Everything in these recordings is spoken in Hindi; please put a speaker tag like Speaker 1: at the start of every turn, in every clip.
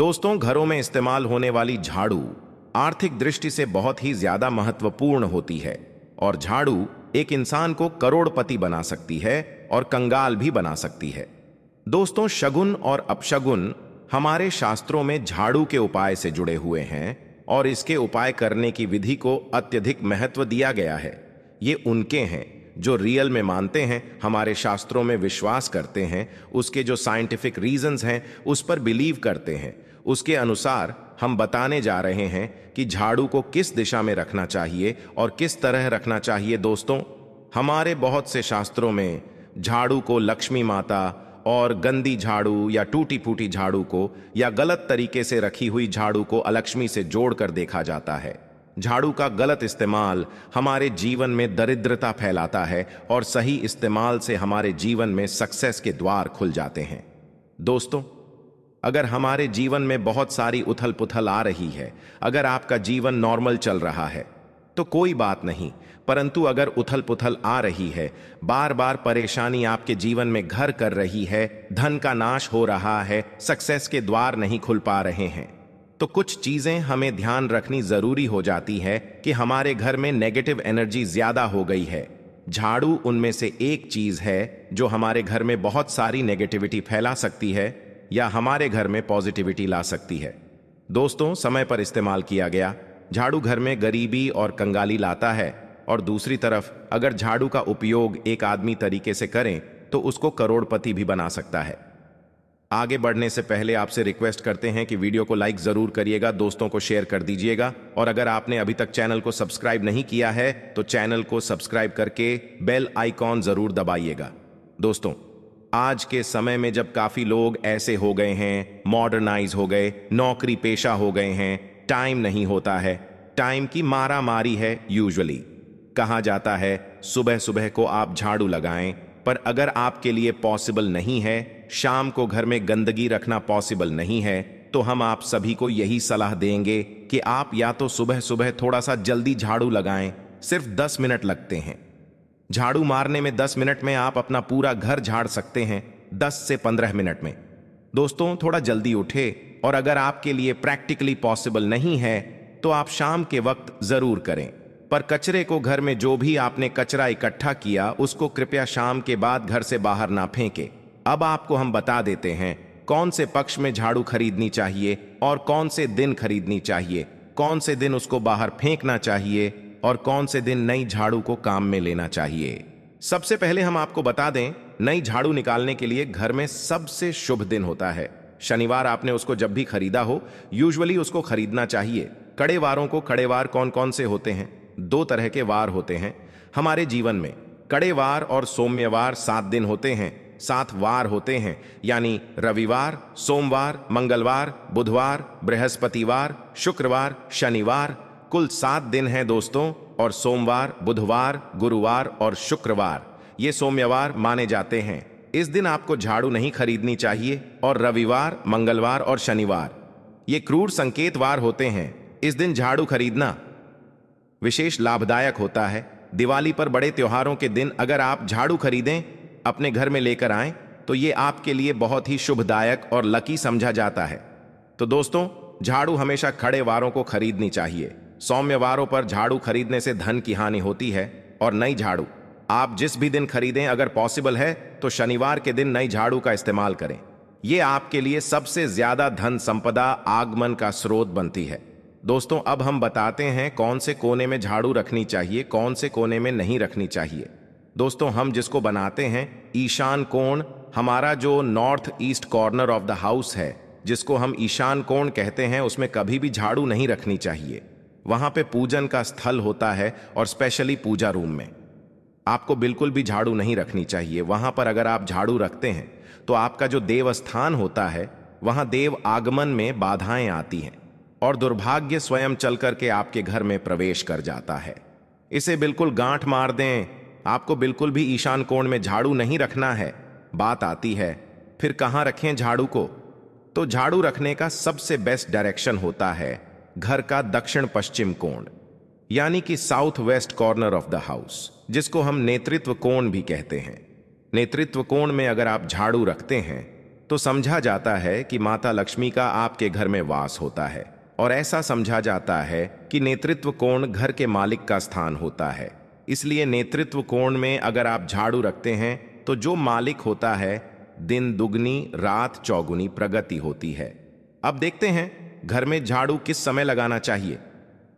Speaker 1: दोस्तों, घरों में इस्तेमाल होने वाली झाड़ू आर्थिक दृष्टि से बहुत ही ज्यादा महत्वपूर्ण होती है और झाड़ू एक इंसान को करोड़पति बना सकती है और कंगाल भी बना सकती है। दोस्तों, शगुन और अपशगुन हमारे शास्त्रों में झाड़ू के उपाय से जुड़े हुए हैं और इसके उपाय करने की विधि को अत्यधिक महत्व दिया गया है। ये उनके हैं जो रियल में मानते हैं, हमारे शास्त्रों में विश्वास करते हैं, उसके जो साइंटिफिक रीजंस हैं उस पर बिलीव करते हैं। उसके अनुसार हम बताने जा रहे हैं कि झाड़ू को किस दिशा में रखना चाहिए और किस तरह रखना चाहिए। दोस्तों, हमारे बहुत से शास्त्रों में झाड़ू को लक्ष्मी माता और गंदी झाड़ू या टूटी फूटी झाड़ू को या गलत तरीके से रखी हुई झाड़ू को अलक्ष्मी से जोड़कर देखा जाता है। झाड़ू का गलत इस्तेमाल हमारे जीवन में दरिद्रता फैलाता है और सही इस्तेमाल से हमारे जीवन में सक्सेस के द्वार खुल जाते हैं। दोस्तों, अगर हमारे जीवन में बहुत सारी उथल पुथल आ रही है, अगर आपका जीवन नॉर्मल चल रहा है तो कोई बात नहीं, परंतु अगर उथल पुथल आ रही है, बार बार परेशानी आपके जीवन में घर कर रही है, धन का नाश हो रहा है, सक्सेस के द्वार नहीं खुल पा रहे हैं, तो कुछ चीजें हमें ध्यान रखनी जरूरी हो जाती है कि हमारे घर में नेगेटिव एनर्जी ज्यादा हो गई है। झाड़ू उनमें से एक चीज है जो हमारे घर में बहुत सारी नेगेटिविटी फैला सकती है या हमारे घर में पॉजिटिविटी ला सकती है। दोस्तों, समय पर इस्तेमाल किया गया झाड़ू घर में गरीबी और कंगाली लाता है, और दूसरी तरफ अगर झाड़ू का उपयोग एक आदमी तरीके से करें तो उसको करोड़पति भी बना सकता है। आगे बढ़ने से पहले आपसे रिक्वेस्ट करते हैं कि वीडियो को लाइक जरूर करिएगा, दोस्तों को शेयर कर दीजिएगा, और अगर आपने अभी तक चैनल को सब्सक्राइब नहीं किया है तो चैनल को सब्सक्राइब करके बेल आइकॉन जरूर दबाइएगा। दोस्तों, आज के समय में जब काफी लोग ऐसे हो गए हैं, मॉडर्नाइज हो गए, नौकरी पेशा हो गए हैं, टाइम नहीं होता है, टाइम की मारा मारी है। यूजुअली कहा जाता है सुबह सुबह को आप झाड़ू लगाएं, पर अगर आपके लिए पॉसिबल नहीं है, शाम को घर में गंदगी रखना पॉसिबल नहीं है, तो हम आप सभी को यही सलाह देंगे कि आप या तो सुबह सुबह थोड़ा सा जल्दी झाड़ू लगाएं। सिर्फ 10 मिनट लगते हैं। झाड़ू मारने में 10 मिनट में आप अपना पूरा घर झाड़ सकते हैं, 10 से 15 मिनट में। दोस्तों, थोड़ा जल्दी उठे, और अगर आपके लिए प्रैक्टिकली पॉसिबल नहीं है तो आप शाम के वक्त जरूर करें, पर कचरे को, घर में जो भी आपने कचरा इकट्ठा किया उसको कृपया शाम के बाद घर से बाहर ना फेंके। अब आपको हम बता देते हैं कौन से पक्ष में झाड़ू खरीदनी चाहिए और कौन से दिन खरीदनी चाहिए, कौन से दिन उसको बाहर फेंकना चाहिए और कौन से दिन नई झाड़ू को काम में लेना चाहिए। सबसे पहले हम आपको बता दें, नई झाड़ू निकालने के लिए घर में सबसे शुभ दिन होता है शनिवार। आपने उसको जब भी खरीदा हो, यूजुअली उसको खरीदना चाहिए। कड़े वारों को, कड़े वार कौन कौन से होते हैं? 2 तरह के वार होते हैं हमारे जीवन में, कड़े वार और सौम्यवार। 7 दिन होते हैं, 7 वार होते हैं, यानी रविवार, सोमवार, मंगलवार, बुधवार, बृहस्पतिवार, शुक्रवार, शनिवार। कुल 7 दिन हैं दोस्तों, और सोमवार, बुधवार, गुरुवार और शुक्रवार ये सौम्यवार माने जाते हैं। इस दिन आपको झाड़ू नहीं खरीदनी चाहिए, और रविवार, मंगलवार और शनिवार ये क्रूर संकेतवार होते हैं। इस दिन झाड़ू खरीदना विशेष लाभदायक होता है। दिवाली पर, बड़े त्योहारों के दिन अगर आप झाड़ू खरीदें, अपने घर में लेकर आएं, तो ये आपके लिए बहुत ही शुभदायक और लकी समझा जाता है। तो दोस्तों, झाड़ू हमेशा खड़े वारों को खरीदनी चाहिए। सौम्य वारों पर झाड़ू खरीदने से धन की हानि होती है, और नई झाड़ू आप जिस भी दिन खरीदें, अगर पॉसिबल है तो शनिवार के दिन नई झाड़ू का इस्तेमाल करें। यह आपके लिए सबसे ज्यादा धन संपदा आगमन का स्रोत बनती है। दोस्तों, अब हम बताते हैं कौन से कोने में झाड़ू रखनी चाहिए, कौन से कोने में नहीं रखनी चाहिए। दोस्तों, हम जिसको बनाते हैं ईशान कोण, हमारा जो north east corner of the house है, जिसको हम ईशान कोण कहते हैं, उसमें कभी भी झाड़ू नहीं रखनी चाहिए। वहां पे पूजन का स्थल होता है, और स्पेशली पूजा रूम में आपको बिल्कुल भी झाड़ू नहीं रखनी चाहिए। वहां पर अगर आप झाड़ू रखते हैं तो आपका जो देव स्थान होता है, वहां देव आगमन में बाधाएं आती हैं और दुर्भाग्य स्वयं चल करके आपके घर में प्रवेश कर जाता है। इसे बिल्कुल गांठ मार दें, आपको बिल्कुल भी ईशान कोण में झाड़ू नहीं रखना है। बात आती है फिर कहां रखें झाड़ू को? तो झाड़ू रखने का सबसे बेस्ट डायरेक्शन होता है घर का दक्षिण पश्चिम कोण, यानी कि south west corner of the house, जिसको हम नेतृत्व कोण भी कहते हैं। नेतृत्व कोण में अगर आप झाड़ू रखते हैं तो समझा जाता है कि माता लक्ष्मी का आपके घर में वास होता है। और ऐसा समझा जाता है कि नेतृत्व कोण घर के मालिक का स्थान होता है। इसलिए नेतृत्व कोण में अगर आप झाड़ू रखते हैं तो जो मालिक होता है, दिन दुगनी रात चौगुनी प्रगति होती है। अब देखते हैं घर में झाड़ू किस समय लगाना चाहिए।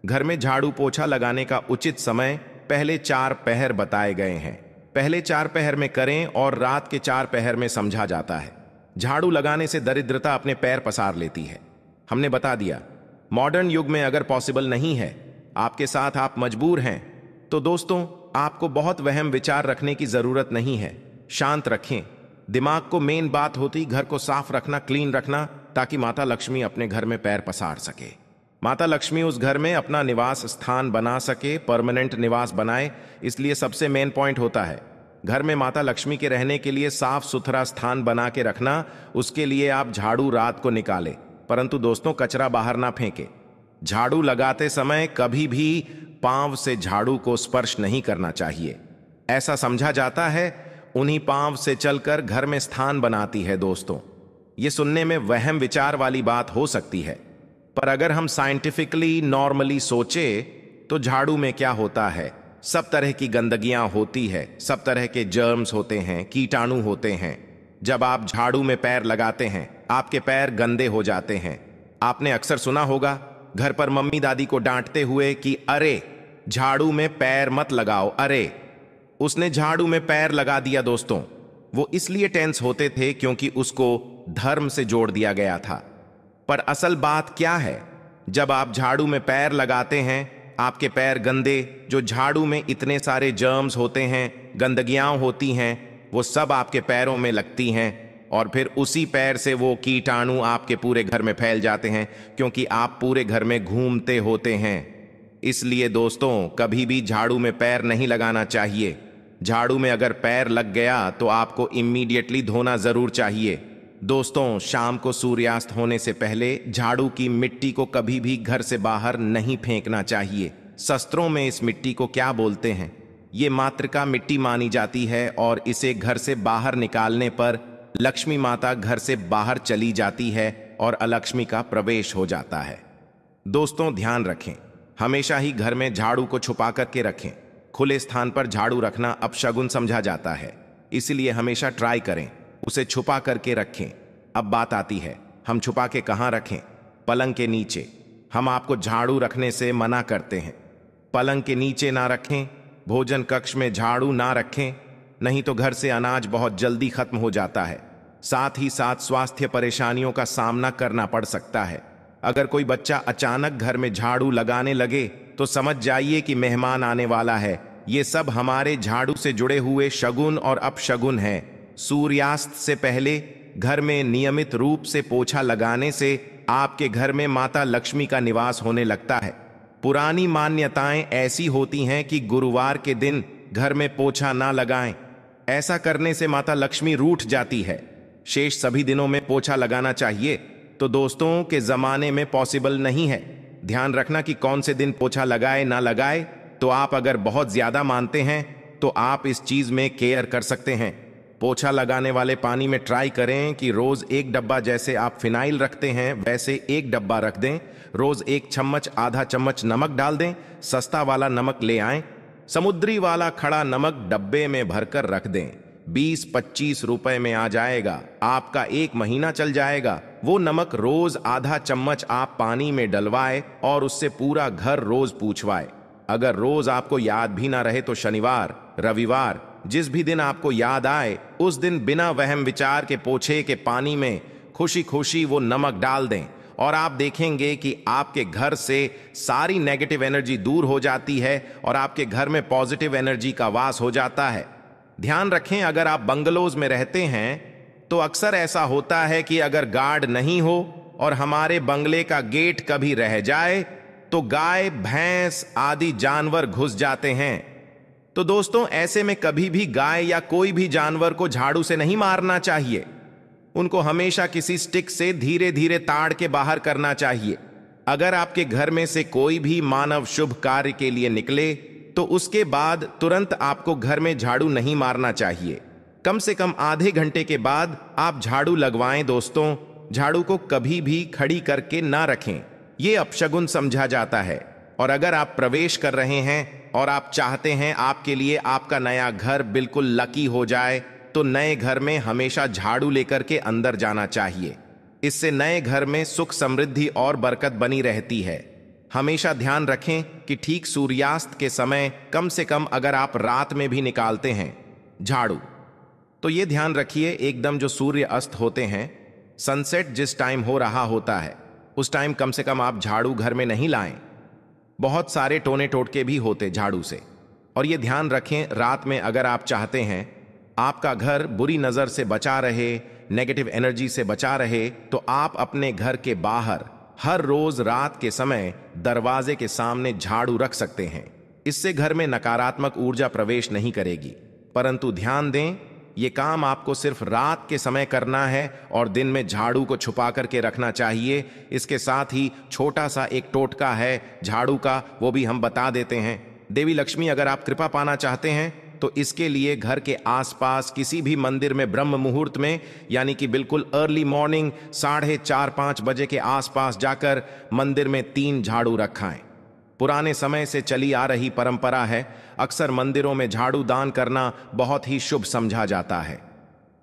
Speaker 1: घर में झाड़ू पोछा लगाने का उचित समय पहले 4 पहर बताए गए हैं। पहले 4 पहर में करें और रात के 4 पहर में समझा जाता है। झाड़ू लगाने से दरिद्रता अपने पैर पसार लेती है। हमने बता दिया। मॉडर्न युग में अगर पॉसिबल नहीं है, आपके साथ आप मजबूर हैं, तो दोस्तों आपको बहुत वहम विचार रखने की जरूरत नहीं है। शांत रखें दिमाग को। मेन बात होती घर को साफ रखना, क्लीन रखना, ताकि माता लक्ष्मी अपने घर में पैर पसार सके। माता लक्ष्मी उस घर में अपना निवास स्थान बना सके, परमानेंट निवास बनाए। इसलिए सबसे मेन पॉइंट होता है घर में माता लक्ष्मी के रहने के लिए साफ सुथरा स्थान बना के रखना। उसके लिए आप झाड़ू रात को निकालें, परंतु दोस्तों कचरा बाहर ना फेंके। झाड़ू लगाते समय कभी भी पांव से झाड़ू को स्पर्श नहीं करना चाहिए। ऐसा समझा जाता है उन्हीं पांव से चलकर घर में स्थान बनाती है। दोस्तों ये सुनने में वहम विचार वाली बात हो सकती है, पर अगर हम साइंटिफिकली नॉर्मली सोचे तो झाड़ू में क्या होता है, सब तरह की गंदगियां होती है, सब तरह के जर्म्स होते हैं, कीटाणु होते हैं। जब आप झाड़ू में पैर लगाते हैं आपके पैर गंदे हो जाते हैं। आपने अक्सर सुना होगा घर पर मम्मी दादी को डांटते हुए कि अरे झाड़ू में पैर मत लगाओ, अरे उसने झाड़ू में पैर लगा दिया। दोस्तों वो इसलिए टेंस होते थे क्योंकि उसको धर्म से जोड़ दिया गया था। पर असल बात क्या है, जब आप झाड़ू में पैर लगाते हैं आपके पैर गंदे, जो झाड़ू में इतने सारे जर्म्स होते हैं, गंदगियां होती हैं, वो सब आपके पैरों में लगती हैं और फिर उसी पैर से वो कीटाणु आपके पूरे घर में फैल जाते हैं, क्योंकि आप पूरे घर में घूमते होते हैं। इसलिए दोस्तों कभी भी झाड़ू में पैर नहीं लगाना चाहिए। झाड़ू में अगर पैर लग गया तो आपको इमीडिएटली धोना जरूर चाहिए। दोस्तों शाम को सूर्यास्त होने से पहले झाड़ू की मिट्टी को कभी भी घर से बाहर नहीं फेंकना चाहिए। शास्त्रों में इस मिट्टी को क्या बोलते हैं, ये मातृका मिट्टी मानी जाती है और इसे घर से बाहर निकालने पर लक्ष्मी माता घर से बाहर चली जाती है और अलक्ष्मी का प्रवेश हो जाता है। दोस्तों ध्यान रखें, हमेशा ही घर में झाड़ू को छुपा करके रखें। खुले स्थान पर झाड़ू रखना अपशगुन समझा जाता है, इसलिए हमेशा ट्राई करें उसे छुपा करके रखें। अब बात आती है हम छुपा के कहाँ रखें। पलंग के नीचे। हम आपको झाड़ू रखने से मना करते हैं। पलंग के नीचे ना रखें, भोजन कक्ष में झाड़ू ना रखें, नहीं तो घर से अनाज बहुत जल्दी खत्म हो जाता है। साथ ही साथ स्वास्थ्य परेशानियों का सामना करना पड़ सकता है। अगर कोई बच्चा अचानक घर में झाड़ू लगाने लगे तो समझ जाइए कि मेहमान आने वाला है। ये सब हमारे झाड़ू से जुड़े हुए शगुन और अपशगुन हैं। सूर्यास्त से पहले घर में नियमित रूप से पोछा लगाने से आपके घर में माता लक्ष्मी का निवास होने लगता है। पुरानी मान्यताएं ऐसी होती हैं कि गुरुवार के दिन घर में पोछा ना लगाएं। ऐसा करने से माता लक्ष्मी रूठ जाती है। शेष सभी दिनों में पोछा लगाना चाहिए, तो दोस्तों के जमाने में पॉसिबल नहीं है। ध्यान रखना कि कौन से दिन पोछा लगाए ना लगाए। तो आप अगर बहुत ज्यादा मानते हैं तो आप इस चीज में केयर कर सकते हैं। पोछा लगाने वाले पानी में ट्राई करें कि रोज 1 डब्बा, जैसे आप फिनाइल रखते हैं वैसे 1 डब्बा रख दें। रोज 1 चम्मच आधा चम्मच नमक डाल दें। सस्ता वाला नमक ले आएं। समुद्री वाला खड़ा नमक डब्बे में भरकर रख दें। 20-25 रुपए में आ जाएगा, आपका 1 महीना चल जाएगा। वो नमक रोज आधा चम्मच आप पानी में डलवाए और उससे पूरा घर रोज पूछवाए। अगर रोज आपको याद भी ना रहे तो शनिवार, रविवार, जिस भी दिन आपको याद आए उस दिन बिना वहम विचार के पोछे के पानी में खुशी खुशी वो नमक डाल दें और आप देखेंगे कि आपके घर से सारी नेगेटिव एनर्जी दूर हो जाती है और आपके घर में पॉजिटिव एनर्जी का वास हो जाता है। ध्यान रखें, अगर आप बंगलोज में रहते हैं तो अक्सर ऐसा होता है कि अगर गार्ड नहीं हो और हमारे बंगले का गेट कभी रह जाए तो गाय, भैंस आदि जानवर घुस जाते हैं। तो दोस्तों ऐसे में कभी भी गाय या कोई भी जानवर को झाड़ू से नहीं मारना चाहिए। उनको हमेशा किसी स्टिक से धीरे धीरे ताड़ के बाहर करना चाहिए। अगर आपके घर में से कोई भी मानव शुभ कार्य के लिए निकले तो उसके बाद तुरंत आपको घर में झाड़ू नहीं मारना चाहिए। कम से कम आधे घंटे के बाद आप झाड़ू लगवाएं दोस्तों। झाड़ू को कभी भी खड़ी करके ना रखें, ये अपशगुन समझा जाता है। और अगर आप प्रवेश कर रहे हैं और आप चाहते हैं आपके लिए आपका नया घर बिल्कुल लकी हो जाए, तो नए घर में हमेशा झाड़ू लेकर के अंदर जाना चाहिए। इससे नए घर में सुख समृद्धि और बरकत बनी रहती है। हमेशा ध्यान रखें कि ठीक सूर्यास्त के समय, कम से कम अगर आप रात में भी निकालते हैं झाड़ू, तो ये ध्यान रखिए एकदम जो सूर्य अस्त होते हैं, सनसेट जिस टाइम हो रहा होता है, उस टाइम कम से कम आप झाड़ू घर में नहीं लाएं। बहुत सारे टोने टोटके भी होते झाड़ू से। और ये ध्यान रखें, रात में अगर आप चाहते हैं आपका घर बुरी नज़र से बचा रहे, नेगेटिव एनर्जी से बचा रहे, तो आप अपने घर के बाहर हर रोज रात के समय दरवाजे के सामने झाड़ू रख सकते हैं। इससे घर में नकारात्मक ऊर्जा प्रवेश नहीं करेगी। परंतु ध्यान दें, ये काम आपको सिर्फ रात के समय करना है और दिन में झाड़ू को छुपा करके रखना चाहिए। इसके साथ ही छोटा सा एक टोटका है झाड़ू का, वो भी हम बता देते हैं। देवी लक्ष्मी अगर आप कृपा पाना चाहते हैं तो इसके लिए घर के आसपास किसी भी मंदिर में ब्रह्म मुहूर्त में, यानी कि बिल्कुल अर्ली मॉर्निंग 4:30-5 बजे के आसपास जाकर मंदिर में 3 झाड़ू रखाएं। पुराने समय से चली आ रही परंपरा है, अक्सर मंदिरों में झाड़ू दान करना बहुत ही शुभ समझा जाता है।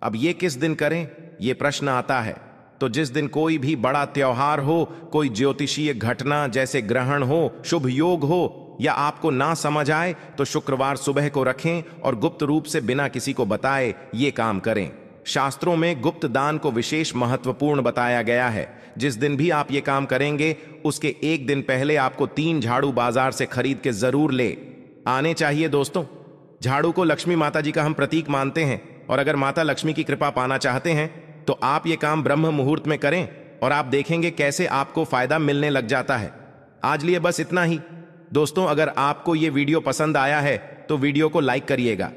Speaker 1: अब ये किस दिन करें, ये प्रश्न आता है। तो जिस दिन कोई भी बड़ा त्योहार हो, कोई ज्योतिषीय घटना जैसे ग्रहण हो, शुभ योग हो, या आपको ना समझ आए तो शुक्रवार सुबह को रखें और गुप्त रूप से बिना किसी को बताए ये काम करें। शास्त्रों में गुप्त दान को विशेष महत्वपूर्ण बताया गया है। जिस दिन भी आप ये काम करेंगे उसके एक दिन पहले आपको 3 झाड़ू बाजार से खरीद के जरूर ले आने चाहिए दोस्तों। झाड़ू को लक्ष्मी माता जी का हम प्रतीक मानते हैं, और अगर माता लक्ष्मी की कृपा पाना चाहते हैं तो आप ये काम ब्रह्म मुहूर्त में करें और आप देखेंगे कैसे आपको फायदा मिलने लग जाता है। आज लिए बस इतना ही दोस्तों। अगर आपको ये वीडियो पसंद आया है तो वीडियो को लाइक करिएगा।